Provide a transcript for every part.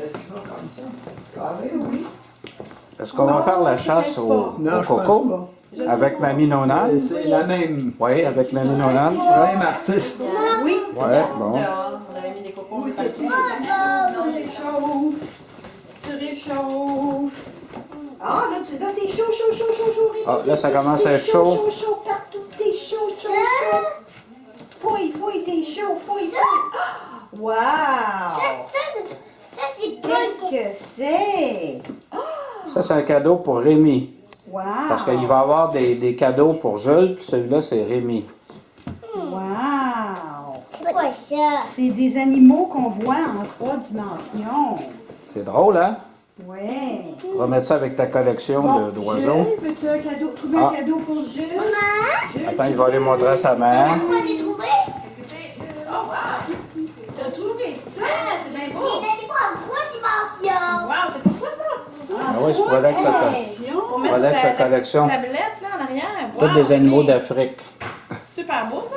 Est-ce que tu vas comme ça? Ah oui. Est-ce qu'on va faire la chasse au coco avec Mamie Nonane? C'est la même. Oui, avec Mamie Nonane. Même artiste. Oui. Oui, bon. Dehors, on avait mis des cocos un peu partout. Tu réchauffes. Tu réchauffes. Ah, là, t'es chaud, chaud, chaud, chaud, chaud. Rémi, Ah, là, ça t'es commence à être chaud. chaud. Chaud, chaud, partout. T'es chaud, chaud, chaud. Fouille, fouille, t'es chaud, fouille, fouille. Wow! Ça, c'est pas Qu'est-ce que c'est? Ça, c'est un cadeau pour Rémi. Wow! Parce qu'il va y avoir des cadeaux pour Jules, puis celui-là, c'est Rémi. Wow! C'est quoi ça? C'est des animaux qu'on voit en 3 dimensions. C'est drôle, hein? Ouais. Tu vas mettre ça avec ta collection d'oiseaux. Jules, veux-tu un cadeau? Trouver un cadeau pour Jules? Jules, Attends, il va aller montrer à sa mère. Pourquoi t'es trouvé? Oh, wow! t'as trouvé ça? C'est bien beau! Des animaux en 3 dimensions. Wow, c'est pour toi, ça? Ah oui, c'est pour Alex, sa Pour mettre Alex, sa ta collection. petite tablette, là, en arrière. Tous Wow, des animaux Rémi. d'Afrique. Super beau, ça!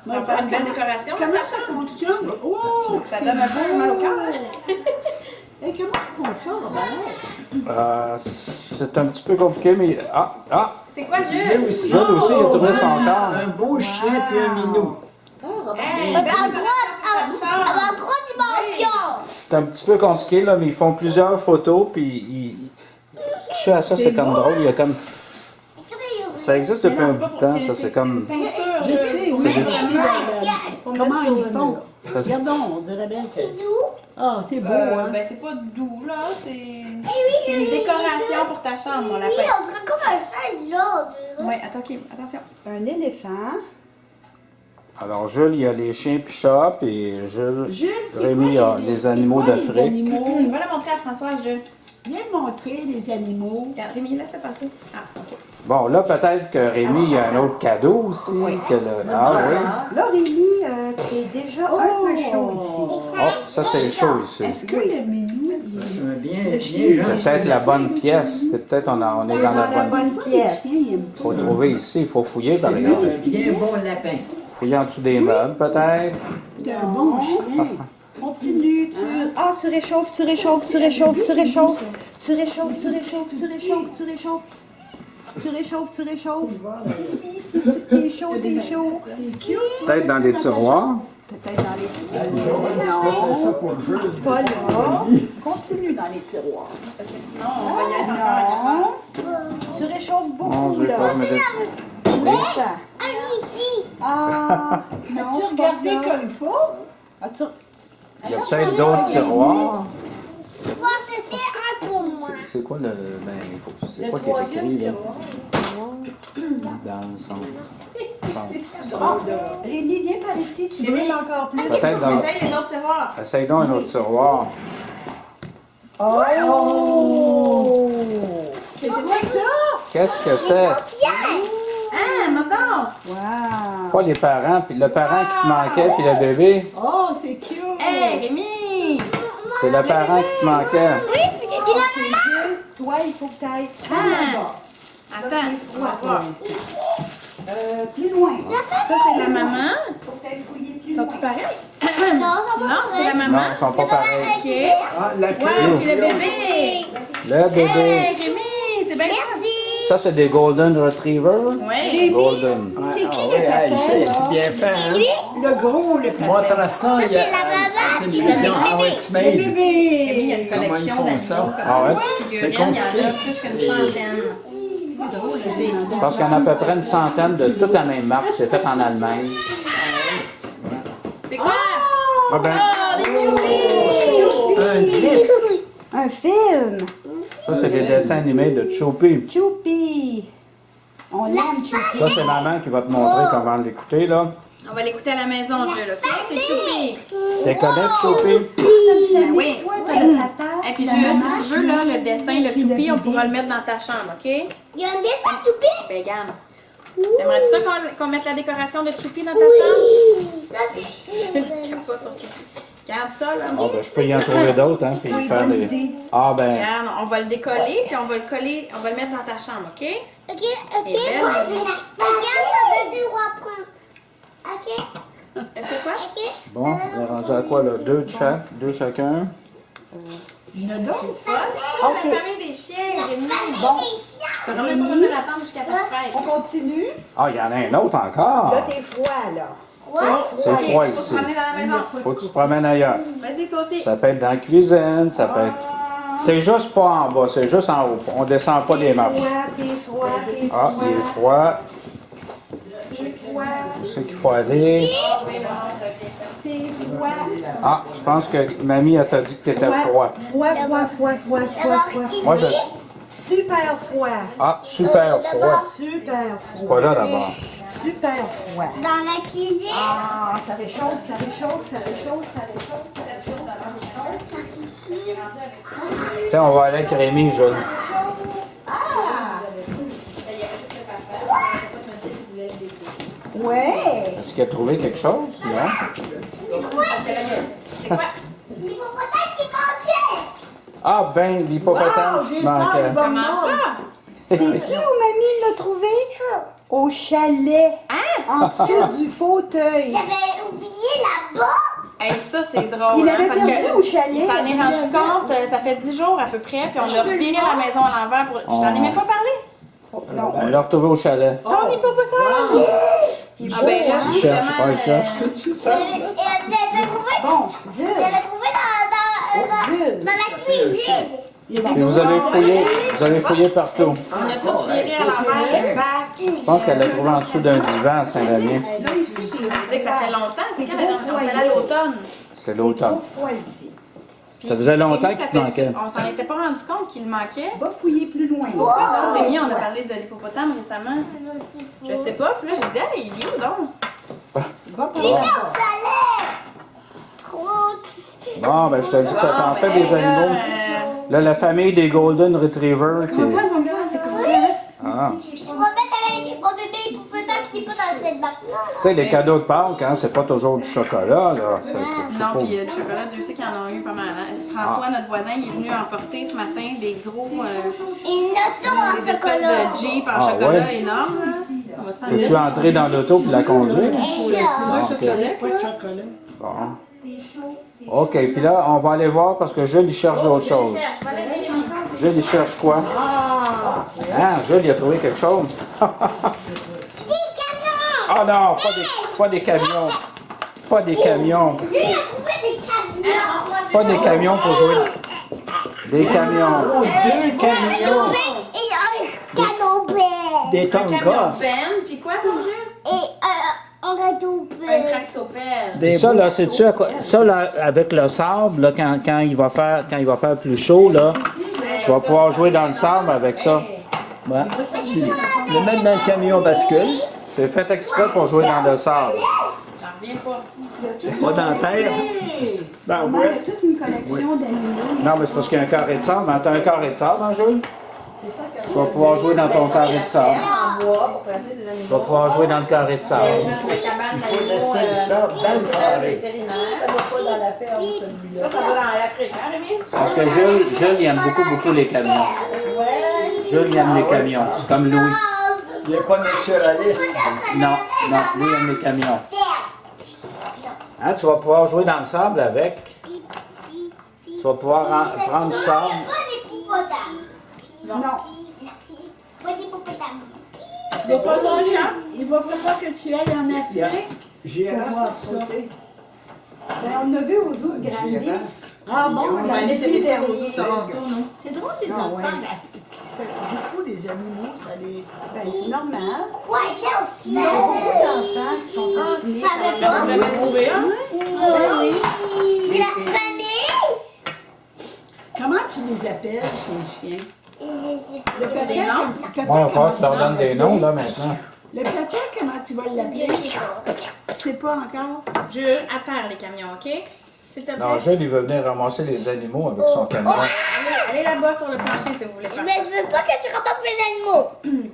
On va faire une belle décoration. Comment ça fonctionne? Oh! Ça donne un peu mal au cœur. Et comment ça fonctionne? C'est un petit peu compliqué, mais... C'est quoi, Jules? Jules aussi, il a trouvé son corps. Un beau chien puis un minou. Hey, En belle 3 dimensions. C'est un petit peu compliqué, là, mais ils font plusieurs photos, puis toucher à ça, c'est comme drôle. Il y a comme... Ça existe depuis un bout de temps, ça, c'est comme... peinture. Je sais, oui. Comment ils font? Ça, c'est- Regardons, on dirait bien que... C'est doux. Ah, c'est beau, hein? Ben, c'est pas doux, là. C'est une décoration pour ta chambre, mon Oui, lapin. on dirait comme un 16 là, on dirait. Oui, attends, ok, attention. Un éléphant. Alors, Jules, il y a les chiens puis chats, puis Jules... Jules, c'est Rémi quoi a les animaux c'est quoi d'Afrique. les animaux? On va la montrer à François, Jules. Viens montrer les animaux. Regarde, Rémi, laisse-le passer. Ah, ok. Bon, là, peut-être que Rémi, il y a un autre cadeau aussi. Que le... Ah oui. Là, Rémi, t'es déjà un peu chaud ici. Oh, ça, c'est chaud ici. Est-ce que le minou, il Un bien, Le bien chien, C'est gentil. peut-être la bonne pièce. C'est peut-être on est est dans la bonne... bonne pièce? Il faut trouver ici. Il faut fouiller, par exemple. Un bien bon lapin. Fouiller en dessous des meubles, peut-être. T'es un bon chien. Continue, tu réchauffes, tu réchauffes, tu réchauffes, tu réchauffes. Tu réchauffes, tu réchauffes, tu réchauffes, tu réchauffes. Tu réchauffes, tu réchauffes. Ici, t'es chaud, t'es chaud. C'est cute. Peut-être dans les tiroirs. Peut-être dans les Tu tiroirs. peux faire ça pour Jules. Pas là. Continue dans les tiroirs. Parce que sinon, on va y être encore Non. Tu réchauffes Mon beaucoup, Dieu, faut là. que je me dé- Ah, ici. Ah, non, As-tu c'est pas regardé ça. comme il faut? As-tu... Il y a peut-être d'autres tiroirs. Moi, c'était un pour moi. C'est quoi le... Ben, il faut... C'est Le quoi qui est troisième écrit, là? tiroir. Dans le centre. Ah, Rémi, viens par ici, tu brûles encore plus. Peut-être dans... Essaye les autres tiroirs. Essaye donc un autre tiroir. Oh! C'est quoi ça? Qu'est-ce que c'est? Ah, maintenant! Wow! Pas les parents, puis le parent qui te manquait, puis le bébé. Oh, c'est cute! Hey, Rémi! C'est le parent qui te manquait. Ok, Jules, toi, il faut que tu ailles Attends, on va voir. plus loin. Ça, c'est la maman. Faut que tu ailles fouiller plus Sont-tu loin. pareils? Non, ça va Non, c'est la Non, maman. ils sont pas pareils. OK. Ah, la Ouais, queue. puis le bébé. Le bébé. Hey, Rémi, c'est bien Merci. Ça, c'est des Golden Retrievers. Oui. Golden. C'est qui Ah, le ouais, hey, papa, c'est là? bien fait, hein? Le gros, le Montre ça, Ça, il y a c'est la maman. télévision. Ah ouais, tu Le m'aides. Rémi, il y bébé! a une Comment ils collection font d'animaux ça? comme Ah ouais? ça. Des figurines, il y en a plus qu'une centaine. Je pense qu'il y en a à peu près une centaine de toute la même marque. C'est fait en Allemagne. C'est quoi? Ah ben, Oh, des choupies! Un disque. Un film! ça, c'est des dessins animés de Choupi. Choupi! On l'aime, Choupi. Ça, c'est maman qui va te montrer comment l'écouter, là. On va l'écouter à la maison, Jules, OK? C'est Choupi. T'es connais, Choupi? Ben oui. Toi, t'as le papa. Et puis la Jules, maman, si tu veux, là, le dessin de puis le Choupi, on bébé. pourra le mettre dans ta chambre, OK? Il y a un dessin toupé. Ben, regarde. Aimerais-tu ça qu'on mette la décoration de Choupi dans ta chambre? Ça, c'est... Je capote sur Choupi. Regarde ça, là. Ah ben, je peux y en trouver d'autres, hein, puis faire bonne des... idée. Ah ben, Regarde, on va le décoller, puis on va le coller, on va le mettre dans ta chambre, OK? Ok, ok. Elle est belle, Moi, Marie. c'est la... Regarde, ça veut dire on va prendre. Ok, Est-ce que quoi? ok. bon, on est rendu rendu à quoi, là? 2 de chaque, 2 chacun. Il y en a d'autres? La famille des chiens, Rémi. Bon, T'as vraiment pas besoin d'attendre jusqu'à ta fête. on continue. Ah, il y en a un autre encore. Là, t'es froid, là. C'est Ok, froid faut ici. se promener dans la maison. Faut que tu te promènes ailleurs. Vas-y, toi aussi. Ça peut être dans la cuisine, ça peut être... C'est juste pas en bas, c'est juste en haut. On descend pas les marches. T'es froid, t'es Ah, froid. il est froid. T'es froid, Où c'est qu'il faut aller? t'es froid. Ah, je pense que mamie, elle t'a dit que t'étais froid. Froid, froid, froid, froid, froid, froid. Moi, je... Super froid. Ah, super froid. Super froid. Pas là d'abord. Super froid. Dans la cuisine. Ah, ça réchauffe, ça réchauffe, ça réchauffe, ça réchauffe, ça réchauffe, ça réchauffe. Tiens, on va aller avec Rémi, Jules. Ouais. Est-ce qu'il a trouvé quelque chose? Non? C'est quoi? C'est quoi? L'hippopotame qui manquait. Ah, ben, l'hippopotame Wow, j'ai manquait. peur, Comment ça? Sais-tu où mamie l'a trouvé? Au chalet. En dessous du fauteuil. J'avais oublié là-bas. Hey, ça, c'est drôle. Il hein, avait parce perdu que au chalet. il s'en est rendu compte, ça fait 10 jours à peu près, puis on a reviré la maison à l'envers. Pour... Je t'en ai même pas parlé. On l'a retrouvé au chalet. Ton hippopotame! Ah ben là, je Il suis cherche, vraiment... ah, il cherche. Et vous avez trouvé, Bon, vous Zul. l'avez trouvé dans la cuisine. Et vous avez fouillé partout. On a tout viré à l'envers, le bac. Je pense qu'elle l'a trouvé en dessous d'un divan à Saint-Damien. Là, ici, c'est Tu dis que ça fait longtemps, c'est quand même on est allé à l'automne. C'est l'automne. trop froid ici. Ça faisait longtemps Rémi, ça qu'il te fait- manquait. On s'en était pas rendu compte qu'il manquait. Va fouiller plus loin. Pourquoi donc, Rémi, on a parlé de l'hippopotame récemment? Je sais pas, puis là, j'ai dit, hey, il est où donc? Va par Il est là. au chalet. Bon, ben, je te dis que ça t'en fait des animaux. Là, la famille des Golden Retrievers qui est... Ah. Je vais mettre avec mon bébé hippopotame qui est pas dans cette barque-là. Tu sais, les cadeaux de Pâques, hein, c'est pas toujours du chocolat, là. C'est Non, pas- puis du chocolat, Dieu sait qu'il y en a eu pas mal. Hein. François, notre voisin, il est venu emporter ce matin des gros... Une auto en des espèces chocolat. de Jeep en Ah, chocolat ouais? énormes. Là. On va se faire Peux-tu entrer dans l'auto pour la conduire? Et ça. Ok. Pas de chocolat. Bon. OK, puis là, on va aller voir parce que Jules, il cherche d'autres choses. Jules, il cherche quoi? Ah, Jules, il a trouvé quelque chose. Ah non, pas des camions. Pas des camions. Lui, il a trouvé des camions. Pas des camions pour jouer. Des camions. Oh, 2 camions. Et un canopé. Des un camion tonkas. Ben, puis quoi, ton Dieu? Et un Un ratopé. tractopelle. Des Ça, là, sais-tu à quoi? Ça, là, avec le sable, là, quand il va faire plus chaud, là, tu vas pouvoir jouer dans le sable avec ça. Ouais. Le mettre dans le camion bascule. C'est fait exprès pour jouer dans le sable. J'en reviens pas. Pas dans la terre. Ben Maman, il y ouais. a toute une collection d'animaux. Non, mais c'est parce qu'il y a un carré de sable. Mais t'as un carré de sable en jeu? Tu vas pouvoir jouer dans ton carré de sable. En bois pour placer des animaux. Tu vas pouvoir jouer dans le carré de sable. Juste la cabane d'animaux. laisser le sable dans le carré. Vétérinaire. Ça va dans l'Afrique, hein, Rémi? C'est parce que Jules, il aime beaucoup les camions. Jules, il aime les camions. C'est comme Louis. Il n'est pas naturaliste. Non, lui, il aime les camions. Hein, tu vas pouvoir jouer dans le sable avec. Tu vas pouvoir prendre du sable. Pas d'hippopotame. Non. Pas d'hippopotame. Il va falloir que tu ailles en Afrique. Girafe à sauter. Ben, on a vu aux eaux de Granby. Girafe. Ah bon, On l'a l'été dernier. c'est drôle les Ah, enfants. ouais. Beaucoup les animaux, ça les... Ben, c'est normal. Quoi, il y a aussi Il y a beaucoup d'enfants qui sont fascinés par savait les pas. animaux. Jamais trouvé un? Oui. C'est la famille. Comment tu les appelles, tes chiens? Le papa, des noms? le papa, Ouais, il va falloir que tu leur donnes des noms, là, maintenant. Le papa, comment tu vas l'appeler? Tu sais pas encore? Jules, à terre les camions, OK? S'il te plaît. Non, Jules, il veut venir ramasser les animaux avec son camion. Allez là-bas sur le plancher si vous voulez faire Mais ça. je veux pas que tu ramasses mes animaux.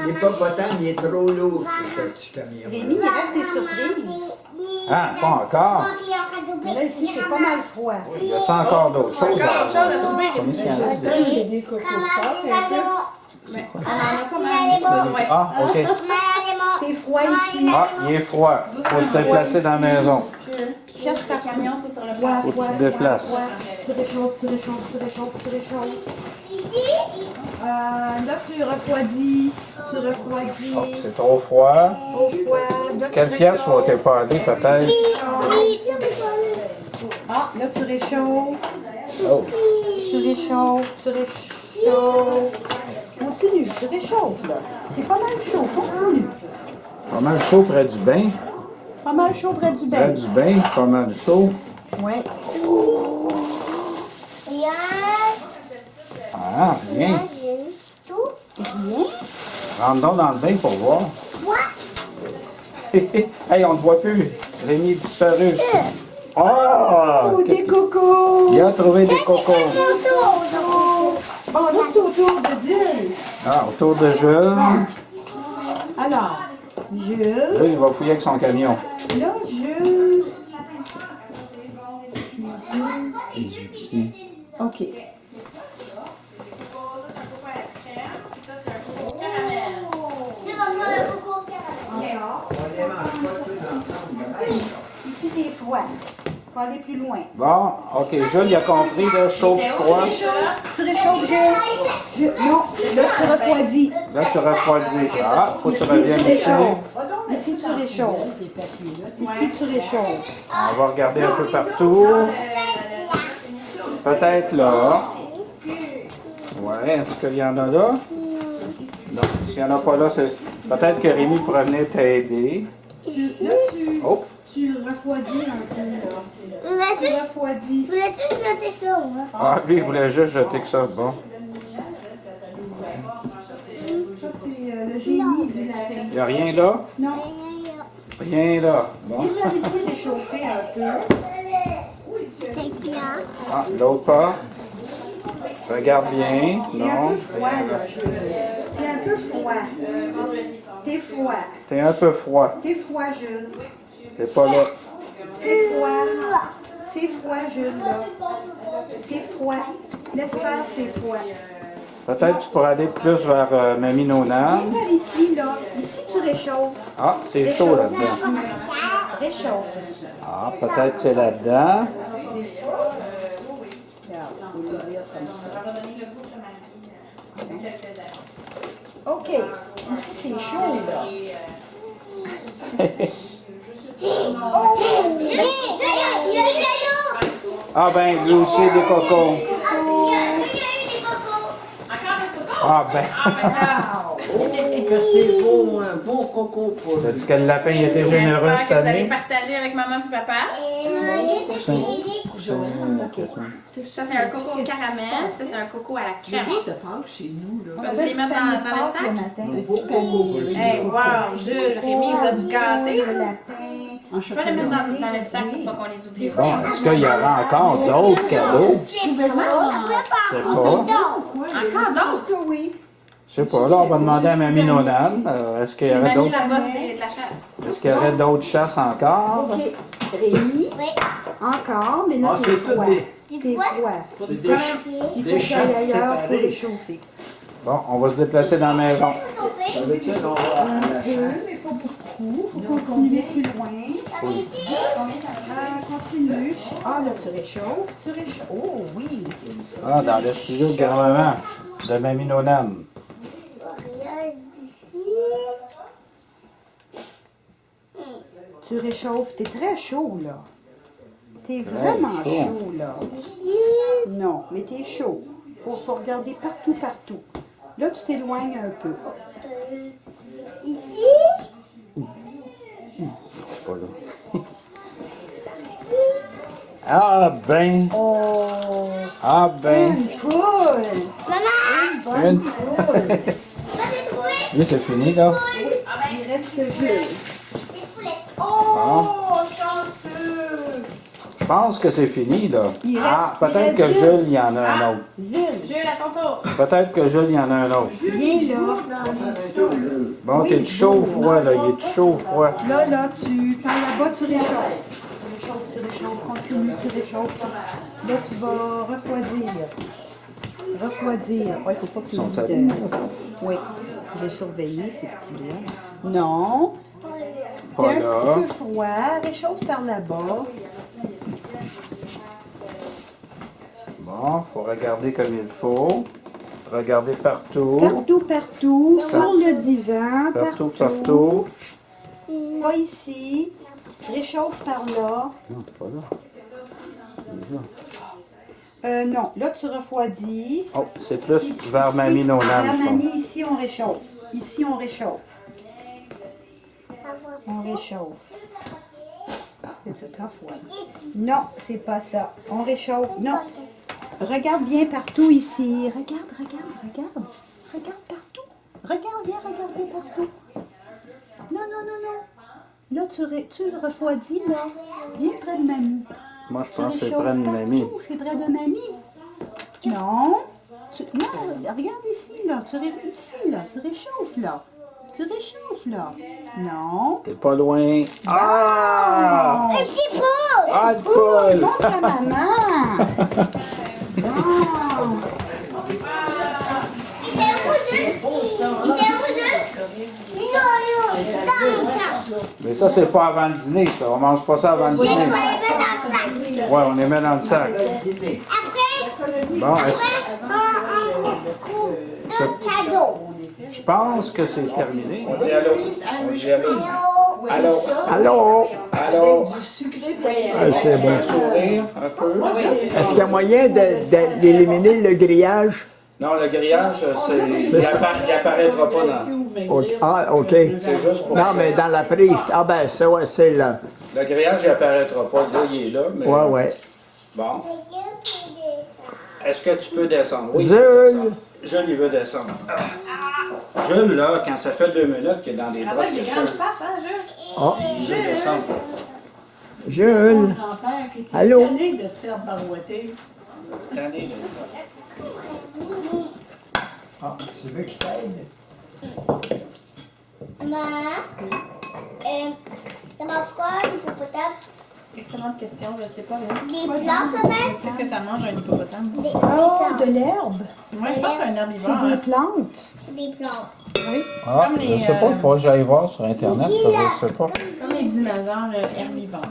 L'hippopotame, il est trop lourd pour ce petit camion. Rémi, il reste des surprises. Ah, pas encore. Mais là, ici, c'est pas mal froid. Y a-t-il encore d'autres choses? Encore autre chose à trouver, Combien est-ce qu'il y en reste? Il y a des cocopotes un peu. On en a pas mal. Ouais. Ah, OK. C'est froid ici. Ah, il est froid. Faut se déplacer dans la maison. Cherche ta camion. Faut que tu te déplaces. Tu réchauffes, tu réchauffes, tu réchauffes, tu réchauffes. Ici? Là, tu refroidis. Tu refroidis. Oh, c'est trop froid. Au froid. Là, Quelle tu pièce réchauffes. faut-il pas aller, peut-être? Oui. Ah, là, tu réchauffes. Oh. Tu réchauffes, tu réchauffes. Continue, tu réchauffes, là. T'es pas mal chaud, continue. Pas mal chaud près du bain. Pas mal chaud près du Près bain. du bain, pas mal chaud. Ouais. Rien. Ah, bien. Tout. Rentre donc dans le bain pour voir. Quoi? Hey, on ne voit plus. Rémi est disparu. Oh! Oh, des cocos. Il a trouvé des cocos. Photo. Bon, là, c'est au tour de Jules. Ah, autour de Jules. Alors, Jules. Jules, il va fouiller avec son camion. Là, Jules. Égyptien. OK. Demande-moi le coco au caramel. On les mange pas tous ensemble. Ici, t'es froid. Faut aller plus loin. Bon, OK, Jules, il a compris, là, chaud, froid. Tu réchauffes, Jules. Non, là, tu refroidis. Là, tu refroidis. Ah, faut que tu Ici, reviennes tu ici. réchauffes. Ici, tu réchauffes. Ici, tu réchauffes. On va regarder un peu partout. Peut-être là. Ouais, est-ce qu'il y en a là? Non, s'il n'y en a pas là, c'est... Peut-être que Rémi pourrait venir t'aider. Là, Oh! tu refroidis un peu, là. Tu Je refroidis. voulais-tu sauter ça, moi? Ah, lui, il voulait juste jeter que ça. Bon. Ça, c'est le génie du lapin. Il n'y a rien là? Non. Rien là. Bon. Viens ici réchauffer un peu. C'est là. Ah, l'autre pas. Regarde bien. T'es un Non. peu froid, là, Jules. T'es un peu froid. T'es froid. T'es un peu froid. T'es froid, Jules. C'est pas là. C'est froid. C'est froid, Jules, là. C'est froid. Laisse faire, c'est froid. Peut-être tu pourrais aller plus vers Mamie Nona. Viens par ici, là. Ici, tu réchauffes. Ah, c'est chaud là-dedans. Réchauffe. Ah, peut-être c'est là-dedans. OK. Ici, c'est chaud, là. Il y a le caillou. Ah ben, lui aussi des cocos. Il y a eu des cocos. Ah ben. Que c'est beau, un beau coco pour lui. T'as dit que le lapin il était généreux J'espère cette que vous allez année? partager avec maman et papa. Ça, c'est un coco au caramel. Ça, c'est un coco à la crème. On Vas-tu les mettre dans le sac? le matin. Beau coco pour lui. Hey, wow, Jules, Rémi, vous êtes gâtés. Le lapin. Je peux les mettre dans le sac pour pas qu'on les oublie. Bon, est-ce qu'il y aura encore d'autres cadeaux? C'est C'est pas. Encore d'autres? Oui. Je sais pas. Là, on va demander à Mamie Nonane. Est-ce qu'il y C'est aurait mamie d'autres? là-bas, c'est de la chasse. Est-ce qu'il y aurait d'autres chasses encore? OK. Rémi, Oui. encore, mais là, Ah, t'es c'est tout froid. Du T'es froid. froid. C'est des Il chasses faut que j'aille ailleurs pour séparées. réchauffer. Bon, on va se déplacer dans la maison. Ça veut dire qu'on va à la chasse. Mais pas beaucoup. Il faut continuer plus loin. Ici. Continue. Ah, là, tu réchauffes. Tu réchauffes. Oh, oui. Ah, dans le studio de grand-maman de Mamie Nonane. Rien ici. Tu réchauffes. T'es très chaud, là. T'es vraiment chaud. chaud, là. Ici. Non, mais t'es chaud. Faut regarder partout, partout. Là, tu t'éloignes un peu. Ici. Pas là. Ah ben, Oh, ah ben. une poule! Maman. Une... Moi, j'ai trouvé Lui, c'est fini, là. Il reste Jules. des poulets. Oh, chanceux! Je pense que c'est fini, là. Il Ah, reste- peut-être il que reste Jules, il y en a un autre. Jules, Jules, à ton tour. Peut-être que Jules, il y en a un autre. viens là. Bon, t'es chaud ou froid, là? Il est chaud ou froid? Là, tu par là-bas, tu réchauffes. Tu réchauffes, continue, tu réchauffes. Là, tu vas refroidir. Refroidir. Ouais, il faut pas que tu Sont oublies salis. Oui, je vais surveiller ces petits-là. Non. T'es Pas un là. petit peu froid. Réchauffe par là-bas. Bon, faut regarder comme il faut. Regarder partout. Partout, partout. Sur le divan. Partout, partout. Pas ici. Je réchauffe par là. Non, pas là. Non, là tu refroidis. Oh, c'est plus vers Ici, Mamie Nolan, vers je pense. Mamie, ici on réchauffe. Ici on réchauffe. On réchauffe. C'est ça, refroidi. Non, c'est pas ça. On réchauffe. Non. Regarde bien partout ici. Regarde, regarde, regarde. Regarde partout. Regarde, viens regarder partout. Non, non, non, non. Là, tu refroidis, là. Viens près de Mamie. Moi, je Tu pense que c'est réchauffes près de Mamie. partout. C'est près de Mamie. Non. Non, regarde ici, là. Ici, là. Tu réchauffes, là. Tu réchauffes, là. Non. T'es pas loin. Ah! Un petit peu. Ah, de poule! Montre à maman. Il était rouge. Il était rouge. Non, dans le sac. Mais ça, c'est pas avant le dîner, ça. On mange pas ça avant le Il dîner. faut les mettre dans le sac. Ouais, on les met dans le sac. Après, Bon, un coup de cadeau. je pense que c'est terminé. On dit allô. On dit allô. Allô. Allô. Allô? Du sucré, Ah, c'est bon. Un sourire, un peu. Est-ce qu'il y a moyen d'éliminer le grillage? Non, le grillage, il apparaîtra pas dans. Ah, OK. C'est juste pour. Non, mais dans la prise. Ah, ben, ça, ouais, c'est là. Le grillage, il apparaîtra pas. Là, il est là. Mais... Ouais, ouais. Bon. Est-ce que tu peux descendre? Oui. Jules! Jules, il veut descendre. Jules, là, quand ça fait 2 minutes qu'il est dans les Ah bras, ouais, il est grande patte, hein, Jules? Ah, il veut descendre. Jules! grand-père qui était Allô? tanné de se faire barouetter. Attendez, là. Ah, tu veux que je t'aide? Maman, ça mange quoi, l'hippopotame? Excellente question, je sais pas. Mais... Des plantes, peut-être? Qu'est-ce que ça mange un hippopotame? Des Oh, plantes. de l'herbe. Moi, je pense que c'est un herbivore. C'est des hein. plantes. C'est des plantes. Ah, Comme les, je sais pas, il faut que j'aille voir sur Internet, là, je sais pas. Comme les dinosaures herbivores.